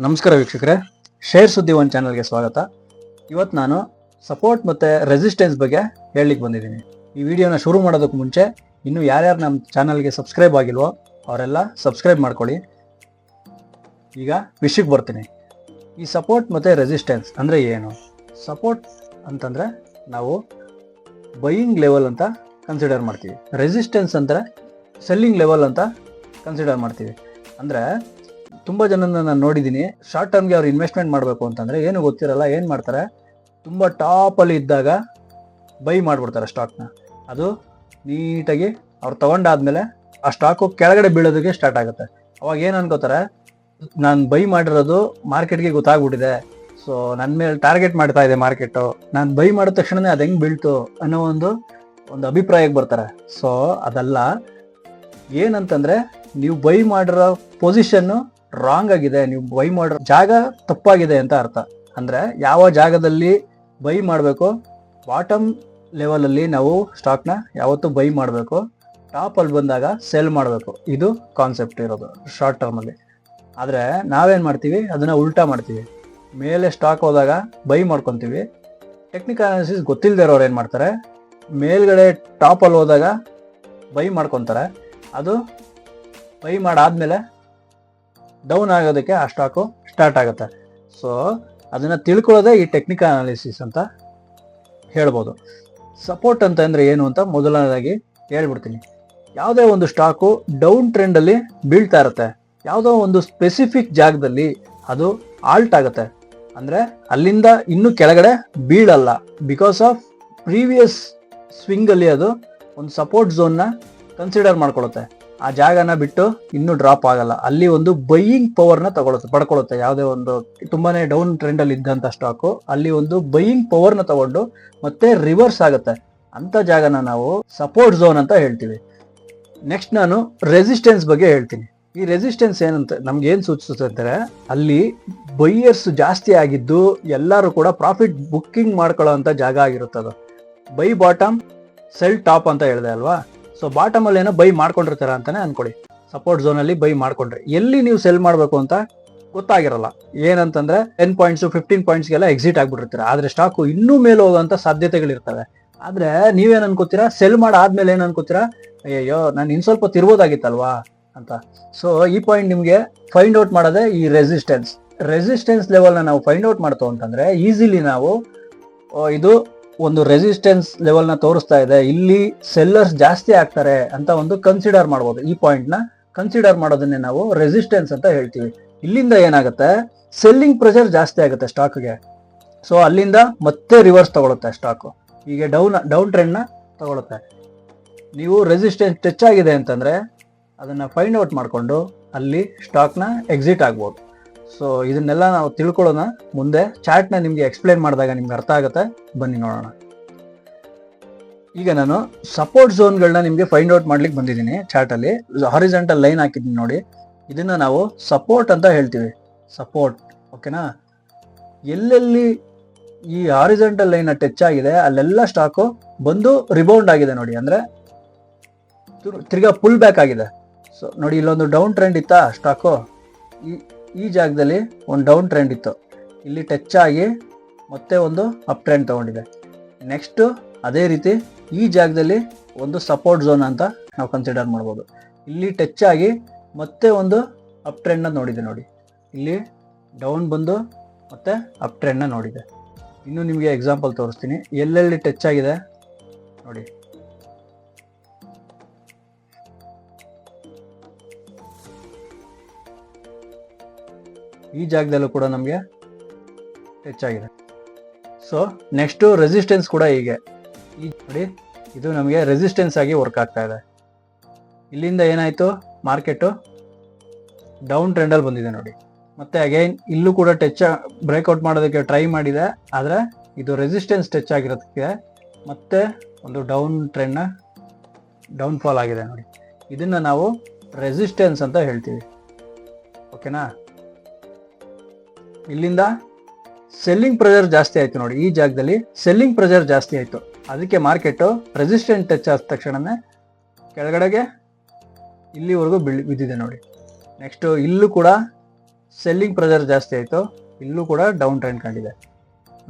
ನಮಸ್ಕಾರ ವೀಕ್ಷಕರೇ, ಶೇರ್ ಸುದ್ದಿ ಒಂದು ಚಾನಲ್ಗೆ ಸ್ವಾಗತ. ಇವತ್ತು ನಾನು ಸಪೋರ್ಟ್ ಮತ್ತು ರೆಸಿಸ್ಟೆನ್ಸ್ ಬಗ್ಗೆ ಹೇಳಲಿಕ್ಕೆ ಬಂದಿದ್ದೀನಿ. ಈ ವಿಡಿಯೋನ ಶುರು ಮಾಡೋದಕ್ಕೆ ಮುಂಚೆ ಇನ್ನೂ ಯಾರ್ಯಾರು ನಮ್ಮ ಚಾನಲ್ಗೆ ಸಬ್ಸ್ಕ್ರೈಬ್ ಆಗಿಲ್ವೋ ಅವರೆಲ್ಲ ಸಬ್ಸ್ಕ್ರೈಬ್ ಮಾಡ್ಕೊಳ್ಳಿ. ಈಗ ವಿಷಯಕ್ಕೆ ಬರ್ತೀನಿ. ಈ ಸಪೋರ್ಟ್ ಮತ್ತು ರೆಸಿಸ್ಟೆನ್ಸ್ ಅಂದರೆ ಏನು? ಸಪೋರ್ಟ್ ಅಂತಂದರೆ ನಾವು ಬೈಯಿಂಗ್ ಲೆವೆಲ್ ಅಂತ ಕನ್ಸಿಡರ್ ಮಾಡ್ತೀವಿ. ರೆಸಿಸ್ಟೆನ್ಸ್ ಅಂದರೆ ಸೆಲ್ಲಿಂಗ್ ಲೆವೆಲ್ ಅಂತ ಕನ್ಸಿಡರ್ ಮಾಡ್ತೀವಿ. ಅಂದರೆ ತುಂಬ ಜನನ ನಾನು ನೋಡಿದ್ದೀನಿ, ಶಾರ್ಟ್ ಟರ್ಮ್ಗೆ ಅವ್ರು ಇನ್ವೆಸ್ಟ್ಮೆಂಟ್ ಮಾಡಬೇಕು ಅಂತಂದರೆ ಏನು ಗೊತ್ತಿರಲ್ಲ, ಏನು ಮಾಡ್ತಾರೆ, ತುಂಬ ಟಾಪಲ್ಲಿ ಇದ್ದಾಗ ಬೈ ಮಾಡಿಬಿಡ್ತಾರೆ ಸ್ಟಾಕ್ನ. ಅದು ನೀಟಾಗಿ ಅವ್ರು ತೊಗೊಂಡಾದ್ಮೇಲೆ ಆ ಸ್ಟಾಕು ಕೆಳಗಡೆ ಬೀಳೋದಕ್ಕೆ ಸ್ಟಾರ್ಟ್ ಆಗುತ್ತೆ. ಅವಾಗ ಏನು ಅನ್ಕೋತಾರೆ, ನಾನು ಬೈ ಮಾಡಿರೋದು ಮಾರ್ಕೆಟ್ಗೆ ಗೊತ್ತಾಗ್ಬಿಟ್ಟಿದೆ, ಸೊ ನನ್ನ ಮೇಲೆ ಟಾರ್ಗೆಟ್ ಮಾಡ್ತಾ ಇದೆ ಮಾರ್ಕೆಟು, ನಾನು ಬೈ ಮಾಡಿದ ತಕ್ಷಣವೇ ಅದು ಹೆಂಗೆ ಬೀಳ್ತು ಅನ್ನೋ ಒಂದು ಅಭಿಪ್ರಾಯಕ್ಕೆ ಬರ್ತಾರೆ. ಸೊ ಅದಲ್ಲ. ಏನಂತಂದರೆ, ನೀವು ಬೈ ಮಾಡಿರೋ ಪೊಸಿಷನ್ನು ರಾಂಗ್ ಆಗಿದೆ, ನೀವು ಬೈ ಮಾಡಿರೋ ಜಾಗ ತಪ್ಪಾಗಿದೆ ಅಂತ ಅರ್ಥ. ಅಂದರೆ ಯಾವ ಜಾಗದಲ್ಲಿ ಬೈ ಮಾಡಬೇಕು, ಬಾಟಮ್ ಲೆವೆಲಲ್ಲಿ ನಾವು ಸ್ಟಾಕ್ನ ಯಾವತ್ತೂ ಬೈ ಮಾಡಬೇಕು, ಟಾಪಲ್ಲಿ ಬಂದಾಗ ಸೆಲ್ ಮಾಡಬೇಕು. ಇದು ಕಾನ್ಸೆಪ್ಟ್ ಇರೋದು ಶಾರ್ಟ್ ಟರ್ಮಲ್ಲಿ. ಆದರೆ ನಾವೇನು ಮಾಡ್ತೀವಿ, ಅದನ್ನು ಉಲ್ಟಾ ಮಾಡ್ತೀವಿ. ಮೇಲೆ ಸ್ಟಾಕ್ ಹೋದಾಗ ಬೈ ಮಾಡ್ಕೊತೀವಿ. ಟೆಕ್ನಿಕಲ್ ಅನಾಲಿಸಿಸ್ ಗೊತ್ತಿಲ್ಲದೆ ಇರೋರು ಏನು ಮಾಡ್ತಾರೆ, ಮೇಲ್ಗಡೆ ಟಾಪಲ್ಲಿ ಹೋದಾಗ ಬೈ ಮಾಡ್ಕೊತಾರೆ. ಅದು ಬೈ ಮಾಡಾದ್ಮೇಲೆ ಡೌನ್ ಆಗೋದಕ್ಕೆ ಆ ಸ್ಟಾಕು ಸ್ಟಾರ್ಟ್ ಆಗುತ್ತೆ. ಸೊ ಅದನ್ನು ತಿಳ್ಕೊಳ್ಳೋದೇ ಈ ಟೆಕ್ನಿಕಲ್ ಅನಾಲಿಸಿಸ್ ಅಂತ ಹೇಳ್ಬೋದು. ಸಪೋರ್ಟ್ ಅಂತಂದರೆ ಏನು ಅಂತ ಮೊದಲನೇದಾಗಿ ಹೇಳ್ಬಿಡ್ತೀನಿ. ಯಾವುದೇ ಒಂದು ಸ್ಟಾಕು ಡೌನ್ ಟ್ರೆಂಡಲ್ಲಿ ಬೀಳ್ತಾ ಇರುತ್ತೆ, ಯಾವುದೋ ಒಂದು ಸ್ಪೆಸಿಫಿಕ್ ಜಾಗದಲ್ಲಿ ಅದು ಆಲ್ಟ್ ಆಗುತ್ತೆ. ಅಂದರೆ ಅಲ್ಲಿಂದ ಇನ್ನೂ ಕೆಳಗಡೆ ಬೀಳಲ್ಲ. ಬಿಕಾಸ್ ಆಫ್ ಪ್ರೀವಿಯಸ್ ಸ್ವಿಂಗಲ್ಲಿ ಅದು ಒಂದು ಸಪೋರ್ಟ್ ಝೋನ್ನ ಕನ್ಸಿಡರ್ ಮಾಡ್ಕೊಳ್ಳುತ್ತೆ. ಆ ಜಾಗನ ಬಿಟ್ಟು ಇನ್ನೂ ಡ್ರಾಪ್ ಆಗಲ್ಲ. ಅಲ್ಲಿ ಒಂದು ಬೈಯಿಂಗ್ ಪವರ್ನ ಪಡ್ಕೊಳ್ಳುತ್ತೆ. ಯಾವುದೇ ಒಂದು ತುಂಬಾನೇ ಡೌನ್ ಟ್ರೆಂಡಲ್ಲಿ ಇದ್ದಂಥ ಸ್ಟಾಕು ಅಲ್ಲಿ ಒಂದು ಬೈಯಿಂಗ್ ಪವರ್ನ ತಗೊಂಡು ಮತ್ತೆ ರಿವರ್ಸ್ ಆಗುತ್ತೆ. ಅಂತ ಜಾಗನ ನಾವು ಸಪೋರ್ಟ್ ಝೋನ್ ಅಂತ ಹೇಳ್ತೀವಿ. ನೆಕ್ಸ್ಟ್ ನಾನು ರೆಸಿಸ್ಟೆನ್ಸ್ ಬಗ್ಗೆ ಹೇಳ್ತೀನಿ. ಈ ರೆಸಿಸ್ಟೆನ್ಸ್ ಏನಂತ ನಮ್ಗೆ ಏನು ಸೂಚಿಸುತ್ತೆ ಅಂದರೆ, ಅಲ್ಲಿ ಬೈಯರ್ಸ್ ಜಾಸ್ತಿ ಆಗಿದ್ದು ಎಲ್ಲರೂ ಕೂಡ ಪ್ರಾಫಿಟ್ ಬುಕ್ಕಿಂಗ್ ಮಾಡ್ಕೊಳ್ಳೋ ಅಂತ ಜಾಗ ಆಗಿರುತ್ತೆ. ಅದು ಬೈ ಬಾಟಮ್ ಸೆಲ್ ಟಾಪ್ ಅಂತ ಹೇಳಿದೆ ಅಲ್ವಾ. ಸೊ ಬಾಟಮ್ ಅಲ್ಲಿ ಏನೋ ಬೈ ಮಾಡ್ಕೊಂಡಿರ್ತಾರ ಅಂತಾನೆ ಅನ್ಕೊಳ್ಳಿ. ಸಪೋರ್ಟ್ ಝೋನ್ ಅಲ್ಲಿ ಬೈ ಮಾಡ್ಕೊಂಡ್ರೆ ಎಲ್ಲಿ ನೀವು ಸೆಲ್ ಮಾಡಬೇಕು ಅಂತ ಗೊತ್ತಾಗಿರಲ್ಲ. ಏನಂತಂದ್ರೆ 10 ಪಾಯಿಂಟ್ಸ್ 15 ಪಾಯಿಂಟ್ಸ್ಗೆಲ್ಲ ಎಕ್ಸಿಟ್ ಆಗ್ಬಿಟ್ಟಿರ್ತೀರ. ಆದ್ರೆ ಸ್ಟಾಕು ಇನ್ನೂ ಮೇಲೆ ಹೋಗುವಂತ ಸಾಧ್ಯತೆಗಳಿರ್ತವೆ. ಆದ್ರೆ ನೀವೇನ್ ಅನ್ಕೋತೀರಾ, ಸೆಲ್ ಮಾಡಾದ್ಮೇಲೆ ಏನ್ ಅನ್ಕೋತೀರಾ, ಅಯ್ಯೋ ನಾನು ಇನ್ ಸ್ವಲ್ಪ ತಿರ್ಬೋದಾಗಿತ್ತಲ್ವಾ ಅಂತ. ಸೊ ಈ ಪಾಯಿಂಟ್ ನಿಮ್ಗೆ ಫೈಂಡ್ ಔಟ್ ಮಾಡೋದೇ ಈ ರೆಸಿಸ್ಟೆನ್ಸ್ ಲೆವೆಲ್ನ ನಾವು ಫೈಂಡ್ ಔಟ್ ಮಾಡ್ತೋ ಅಂತಂದ್ರೆ ಈಸಿಲಿ ನಾವು ಇದು ಒಂದು ರೆಸಿಸ್ಟೆನ್ಸ್ ಲೆವೆಲ್ನ ತೋರಿಸ್ತಾ ಇದೆ, ಇಲ್ಲಿ ಸೆಲ್ಲರ್ಸ್ ಜಾಸ್ತಿ ಆಗ್ತಾರೆ ಅಂತ ಒಂದು ಕನ್ಸಿಡರ್ ಮಾಡ್ಬೋದು. ಈ ಪಾಯಿಂಟ್ನ ಕನ್ಸಿಡರ್ ಮಾಡೋದನ್ನೇ ನಾವು ರೆಸಿಸ್ಟೆನ್ಸ್ ಅಂತ ಹೇಳ್ತೀವಿ. ಇಲ್ಲಿಂದ ಏನಾಗುತ್ತೆ, ಸೆಲ್ಲಿಂಗ್ ಪ್ರೆಷರ್ ಜಾಸ್ತಿ ಆಗುತ್ತೆ ಸ್ಟಾಕ್ಗೆ. ಸೊ ಅಲ್ಲಿಂದ ಮತ್ತೆ ರಿವರ್ಸ್ ತಗೊಳುತ್ತೆ ಸ್ಟಾಕು, ಹೀಗೆ ಡೌನ್ ಟ್ರೆಂಡ್ನ ತಗೊಳುತ್ತೆ. ನೀವು ರೆಸಿಸ್ಟೆನ್ಸ್ ಟಚ್ ಆಗಿದೆ ಅಂತಂದ್ರೆ ಅದನ್ನ ಫೈಂಡ್ ಔಟ್ ಮಾಡಿಕೊಂಡು ಅಲ್ಲಿ ಸ್ಟಾಕ್ನ ಎಕ್ಸಿಟ್ ಆಗ್ಬೋದು. ಸೊ ಇದನ್ನೆಲ್ಲ ನಾವು ತಿಳ್ಕೊಳ್ಳೋಣ ಮುಂದೆ. ಚಾರ್ಟ್ನ ನಿಮಗೆ ಎಕ್ಸ್ಪ್ಲೇನ್ ಮಾಡಿದಾಗ ನಿಮ್ಗೆ ಅರ್ಥ ಆಗುತ್ತೆ. ಬನ್ನಿ ನೋಡೋಣ. ಈಗ ನಾನು ಸಪೋರ್ಟ್ ಝೋನ್ಗಳನ್ನ ನಿಮಗೆ ಫೈಂಡ್ ಔಟ್ ಮಾಡ್ಲಿಕ್ಕೆ ಬಂದಿದ್ದೀನಿ. ಚಾರ್ಟಲ್ಲಿ ಹಾರಿಜಾಂಟಲ್ ಲೈನ್ ಹಾಕಿದ್ದೀನಿ ನೋಡಿ. ಇದನ್ನ ನಾವು ಸಪೋರ್ಟ್ ಅಂತ ಹೇಳ್ತೀವಿ. ಸಪೋರ್ಟ್, ಓಕೆನಾ. ಎಲ್ಲೆಲ್ಲಿ ಈ ಹಾರಿಜಾಂಟಲ್ ಲೈನ್ ಟಚ್ ಆಗಿದೆ ಅಲ್ಲೆಲ್ಲ ಸ್ಟಾಕು ಬಂದು ರಿಬೌಂಡ್ ಆಗಿದೆ ನೋಡಿ. ಅಂದ್ರೆ ತಿರ್ಗಾ ಪುಲ್ ಬ್ಯಾಕ್ ಆಗಿದೆ. ಸೊ ನೋಡಿ, ಇಲ್ಲೊಂದು ಡೌನ್ ಟ್ರೆಂಡ್ ಇತ್ತಾ ಸ್ಟಾಕು, ಈ ಜಾಗದಲ್ಲಿ ಒಂದು ಡೌನ್ ಟ್ರೆಂಡ್ ಇತ್ತು, ಇಲ್ಲಿ ಟಚ್ ಆಗಿ ಮತ್ತೆ ಒಂದು ಅಪ್ ಟ್ರೆಂಡ್ ತಗೊಂಡಿದೆ. ನೆಕ್ಸ್ಟ್ ಅದೇ ರೀತಿ ಈ ಜಾಗದಲ್ಲಿ ಒಂದು ಸಪೋರ್ಟ್ ಝೋನ್ ಅಂತ ನಾವು ಕನ್ಸಿಡರ್ ಮಾಡ್ಬೋದು. ಇಲ್ಲಿ ಟಚ್ ಆಗಿ ಮತ್ತೆ ಒಂದು ಅಪ್ ಟ್ರೆಂಡ್ನ ನೋಡಿದೆ ನೋಡಿ, ಇಲ್ಲಿ ಡೌನ್ ಬಂದು ಮತ್ತೆ ಅಪ್ ಟ್ರೆಂಡ್ನ ನೋಡಿದೆ. ಇನ್ನು ನಿಮಗೆ ಎಕ್ಸಾಂಪಲ್ ತೋರಿಸ್ತೀನಿ ಎಲ್ಲೆಲ್ಲಿ ಟಚ್ ಆಗಿದೆ ನೋಡಿ. ಈ ಜಾಗದಲ್ಲೂ ಕೂಡ ನಮಗೆ ಟಚ್ ಆಗಿದೆ. ಸೊ ನೆಕ್ಸ್ಟ್ ರೆಸಿಸ್ಟೆನ್ಸ್ ಕೂಡ ಹೀಗೆ ನೋಡಿ, ಇದು ನಮಗೆ ರೆಸಿಸ್ಟೆನ್ಸ್ ಆಗಿ ವರ್ಕ್ ಆಗ್ತಾ ಇದೆ. ಇಲ್ಲಿಂದ ಏನಾಯ್ತು, ಮಾರ್ಕೆಟು ಡೌನ್ ಟ್ರೆಂಡಲ್ಲಿ ಬಂದಿದೆ ನೋಡಿ. ಮತ್ತೆ ಅಗೈನ್ ಇಲ್ಲೂ ಕೂಡ ಬ್ರೇಕ್ಔಟ್ ಮಾಡೋದಕ್ಕೆ ಟ್ರೈ ಮಾಡಿದೆ, ಆದರೆ ಇದು ರೆಸಿಸ್ಟೆನ್ಸ್ ಟಚ್ ಆಗಿರೋದಕ್ಕೆ ಮತ್ತೆ ಒಂದು ಡೌನ್ ಟ್ರೆಂಡ್ನ ಡೌನ್ ಫಾಲ್ ಆಗಿದೆ ನೋಡಿ. ಇದನ್ನ ನಾವು ರೆಸಿಸ್ಟೆನ್ಸ್ ಅಂತ ಹೇಳ್ತೀವಿ, ಓಕೆನಾ. ಇಲ್ಲಿಂದ ಸೆಲ್ಲಿಂಗ್ ಪ್ರೆಷರ್ ಜಾಸ್ತಿ ಆಯ್ತು ನೋಡಿ. ಈ ಜಾಗದಲ್ಲಿ ಸೆಲ್ಲಿಂಗ್ ಪ್ರೆಷರ್ ಜಾಸ್ತಿ ಆಯ್ತು, ಅದಕ್ಕೆ ಮಾರ್ಕೆಟು ರೆಸಿಸ್ಟೆಂಟ್ ಟಚ್ ಆದ ತಕ್ಷಣನೇ ಕೆಳಗಡೆಗೆ ಇಲ್ಲಿವರೆಗೂ ಬಿದ್ದಿದೆ ನೋಡಿ. ನೆಕ್ಸ್ಟ್ ಇಲ್ಲೂ ಕೂಡ ಸೆಲ್ಲಿಂಗ್ ಪ್ರೆಷರ್ ಜಾಸ್ತಿ ಆಯಿತು, ಇಲ್ಲೂ ಕೂಡ ಡೌನ್ ಟ್ರೆಂಡ್ ಕಂಡಿದೆ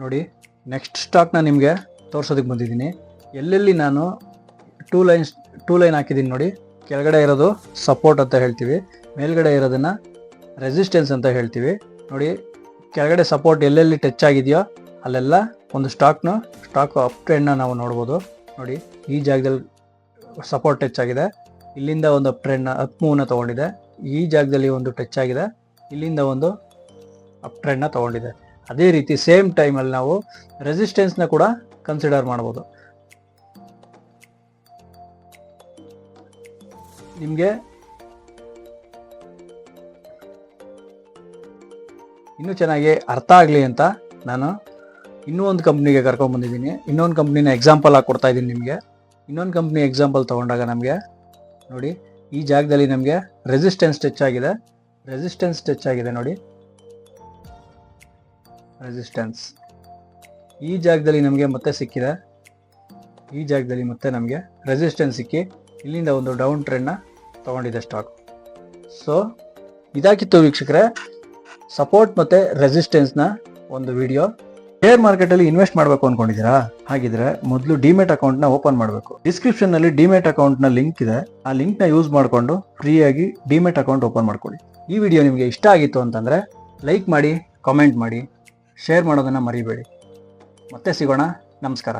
ನೋಡಿ. ನೆಕ್ಸ್ಟ್ ಸ್ಟಾಕ್ನ ನಿಮಗೆ ತೋರಿಸೋದಕ್ಕೆ ಬಂದಿದ್ದೀನಿ. ಎಲ್ಲೆಲ್ಲಿ ನಾನು ಟೂ ಲೈನ್ ಹಾಕಿದ್ದೀನಿ ನೋಡಿ. ಕೆಳಗಡೆ ಇರೋದು ಸಪೋರ್ಟ್ ಅಂತ ಹೇಳ್ತೀವಿ, ಮೇಲ್ಗಡೆ ಇರೋದನ್ನು ರೆಸಿಸ್ಟೆನ್ಸ್ ಅಂತ ಹೇಳ್ತೀವಿ ನೋಡಿ. ಕೆಳಗಡೆ ಸಪೋರ್ಟ್ ಎಲ್ಲೆಲ್ಲಿ ಟಚ್ ಆಗಿದೆಯೋ ಅಲ್ಲೆಲ್ಲ ಒಂದು ಸ್ಟಾಕ್ ಅಪ್ ಟ್ರೆಂಡ್ನ ನಾವು ನೋಡ್ಬೋದು ನೋಡಿ. ಈ ಜಾಗದಲ್ಲಿ ಸಪೋರ್ಟ್ ಟಚ್ ಆಗಿದೆ, ಇಲ್ಲಿಂದ ಒಂದು ಅಪ್ ಮೂವ್ನ ತೊಗೊಂಡಿದೆ. ಈ ಜಾಗದಲ್ಲಿ ಒಂದು ಟಚ್ ಆಗಿದೆ, ಇಲ್ಲಿಂದ ಒಂದು ಅಪ್ ಟ್ರೆಂಡ್ನ ತೊಗೊಂಡಿದೆ. ಅದೇ ರೀತಿ ಸೇಮ್ ಟೈಮಲ್ಲಿ ನಾವು ರೆಸಿಸ್ಟೆನ್ಸ್ನ ಕೂಡ ಕನ್ಸಿಡರ್ ಮಾಡ್ಬೋದು. ನಿಮಗೆ ಇನ್ನೂ ಚೆನ್ನಾಗಿ ಅರ್ಥ ಆಗಲಿ ಅಂತ ನಾನು ಇನ್ನೂ ಒಂದು ಕಂಪ್ನಿಗೆ ಕರ್ಕೊಂಡ್ಬಂದಿದ್ದೀನಿ. ಇನ್ನೊಂದು ಕಂಪ್ನಿನ ಎಕ್ಸಾಂಪಲ್ ಆಗಿ ಕೊಡ್ತಾ ಇದ್ದೀನಿ ನಿಮಗೆ. ಇನ್ನೊಂದು ಕಂಪ್ನಿ ಎಕ್ಸಾಂಪಲ್ ತೊಗೊಂಡಾಗ ನಮಗೆ ನೋಡಿ, ಈ ಜಾಗದಲ್ಲಿ ನಮಗೆ ರೆಸಿಸ್ಟೆನ್ಸ್ ಟಚ್ ಆಗಿದೆ ನೋಡಿ. ರೆಸಿಸ್ಟೆನ್ಸ್ ಈ ಜಾಗದಲ್ಲಿ ನಮಗೆ ಮತ್ತೆ ಸಿಕ್ಕಿದೆ, ಈ ಜಾಗದಲ್ಲಿ ಮತ್ತೆ ನಮಗೆ ರೆಸಿಸ್ಟೆನ್ಸ್ ಸಿಕ್ಕಿ ಇಲ್ಲಿಂದ ಒಂದು ಡೌನ್ ಟ್ರೆಂಡ್ನ ತೊಗೊಂಡಿದೆ ಸ್ಟಾಕ್. ಸೊ ಇದಾಗಿತ್ತು ವೀಕ್ಷಕರೇ ಸಪೋರ್ಟ್ ಮತ್ತು ರೆಸಿಸ್ಟೆನ್ಸ್ನ ಒಂದು ವಿಡಿಯೋ. ಶೇರ್ ಮಾರ್ಕೆಟಲ್ಲಿ ಇನ್ವೆಸ್ಟ್ ಮಾಡಬೇಕು ಅಂದ್ಕೊಂಡಿದ್ದೀರಾ? ಹಾಗಿದ್ರೆ ಮೊದಲು ಡಿಮೆಟ್ ಅಕೌಂಟ್ನ ಓಪನ್ ಮಾಡಬೇಕು. ಡಿಸ್ಕ್ರಿಪ್ಷನ್ನಲ್ಲಿ ಡಿಮೆಟ್ ಅಕೌಂಟ್ನ ಲಿಂಕ್ ಇದೆ, ಆ ಲಿಂಕ್ನ ಯೂಸ್ ಮಾಡಿಕೊಂಡು ಫ್ರೀಯಾಗಿ ಡಿಮೆಟ್ ಅಕೌಂಟ್ ಓಪನ್ ಮಾಡ್ಕೊಳ್ಳಿ. ಈ ವಿಡಿಯೋ ನಿಮಗೆ ಇಷ್ಟ ಆಗಿತ್ತು ಅಂತಂದರೆ ಲೈಕ್ ಮಾಡಿ, ಕಾಮೆಂಟ್ ಮಾಡಿ, ಶೇರ್ ಮಾಡೋದನ್ನು ಮರಿಬೇಡಿ. ಮತ್ತೆ ಸಿಗೋಣ. ನಮಸ್ಕಾರ.